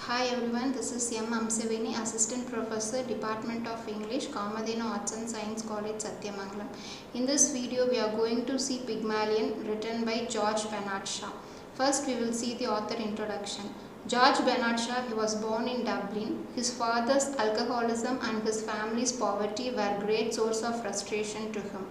Hi everyone, this is Amsaveni, Assistant Professor, Department of English, Kamadena Arts and Science College, Satyamangalam. In this video, we are going to see Pygmalion, written by George Bernard Shaw. First, we will see the author introduction. George Bernard Shaw, he was born in Dublin. His father's alcoholism and his family's poverty were a great source of frustration to him.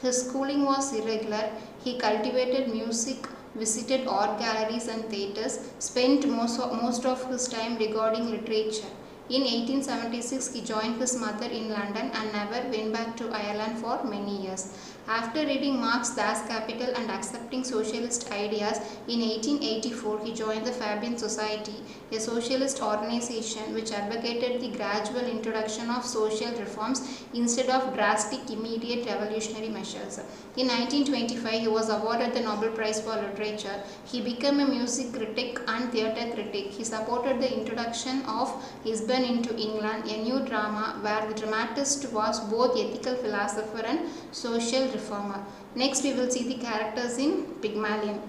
His schooling was irregular. He cultivated music, visited art galleries and theatres, spent most of his time regarding literature. In 1876, he joined his mother in London and never went back to Ireland for many years. After reading Marx Das Kapital and accepting socialist ideas, in 1884 he joined the Fabian Society, a socialist organization which advocated the gradual introduction of social reforms instead of drastic immediate revolutionary measures. In 1925 he was awarded the Nobel Prize for Literature. He became a music critic and theatre critic. He supported the introduction of Lisbon into England, a new drama where the dramatist was both ethical philosopher and social reformer. Next we will see the characters in Pygmalion.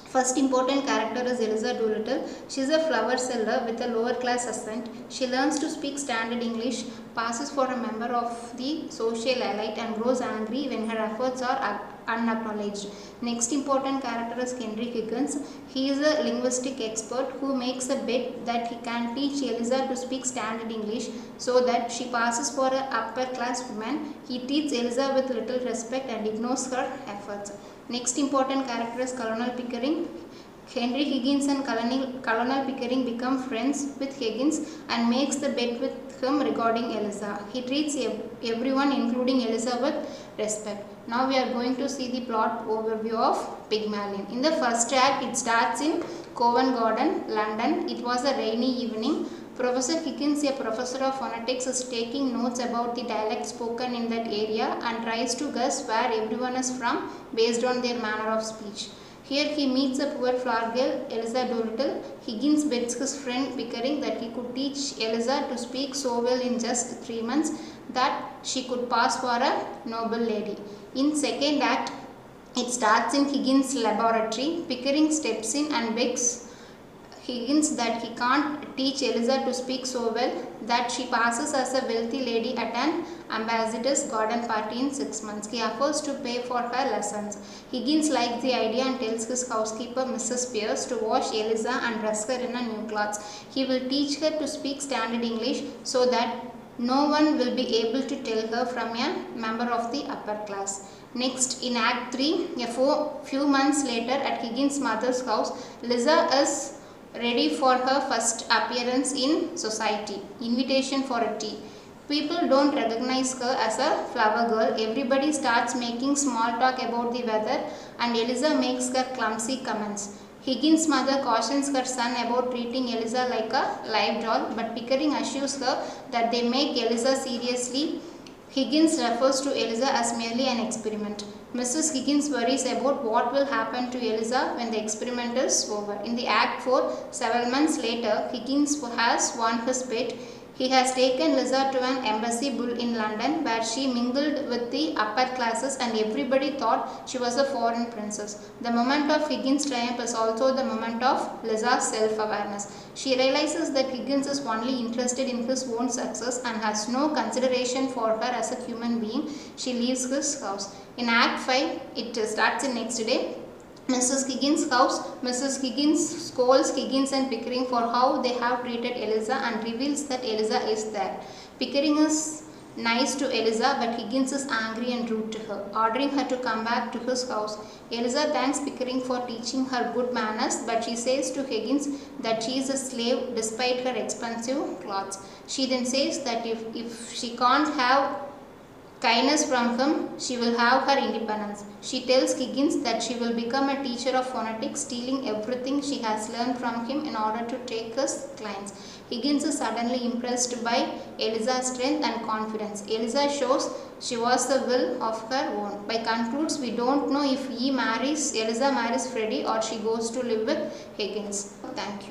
First important character is Eliza Doolittle. She is a flower seller with a lower class accent. She learns to speak standard English, passes for a member of the social elite and grows angry when her efforts are unacknowledged. Next important character is Henry Higgins. He is a linguistic expert who makes a bet that he can teach Eliza to speak standard English so that she passes for an upper class woman. He treats Eliza with little respect and ignores her efforts. Next important character is Colonel Pickering. Henry Higgins and Colonel Pickering become friends with Higgins and makes the bet with him regarding Eliza. He treats everyone including Eliza with respect. Now we are going to see the plot overview of Pygmalion. In the first act, it starts in Covent Garden, London. It was a rainy evening. Professor Higgins, a professor of phonetics, is taking notes about the dialect spoken in that area and tries to guess where everyone is from based on their manner of speech. Here he meets a poor flower girl, Eliza Doolittle. Higgins bets his friend Pickering that he could teach Eliza to speak so well in just 3 months that she could pass for a noble lady. In second act, it starts in Higgins' laboratory. Pickering steps in and begs Higgins that he can't teach Eliza to speak so well that she passes as a wealthy lady at an ambassador's garden party in 6 months. He offers to pay for her lessons. Higgins likes the idea and tells his housekeeper Mrs. Pierce to wash Eliza and dress her in a new clothes. He will teach her to speak standard English so that no one will be able to tell her from a member of the upper class. Next, in Act 3, a few months later at Higgins' mother's house, Eliza is ready for her first appearance in society. Invitation for a tea. People don't recognize her as a flower girl. Everybody starts making small talk about the weather and Eliza makes her clumsy comments. Higgins' mother cautions her son about treating Eliza like a live doll, but Pickering assures her that they make Eliza seriously. Higgins refers to Eliza as merely an experiment. Mrs. Higgins worries about what will happen to Eliza when the experiment is over. In the Act 4, several months later, Higgins has won his bet. He has taken Eliza to an embassy ball in London where she mingled with the upper classes and everybody thought she was a foreign princess. The moment of Higgins' triumph is also the moment of Eliza's self-awareness. She realizes that Higgins is only interested in his own success and has no consideration for her as a human being. She leaves his house. In Act 5, it starts in next day. Mrs. Higgins' house. Mrs. Higgins scolds Higgins and Pickering for how they have treated Eliza and reveals that Eliza is there. Pickering is nice to Eliza, but Higgins is angry and rude to her, ordering her to come back to his house. Eliza thanks Pickering for teaching her good manners, but she says to Higgins that she is a slave despite her expensive clothes. She then says that if she can't have kindness from him, she will have her independence. She tells Higgins that she will become a teacher of phonetics, stealing everything she has learned from him in order to take his clients. Higgins is suddenly impressed by Eliza's strength and confidence. Eliza shows she was the will of her own. By concludes, we don't know if Eliza marries Freddie or she goes to live with Higgins. Thank you.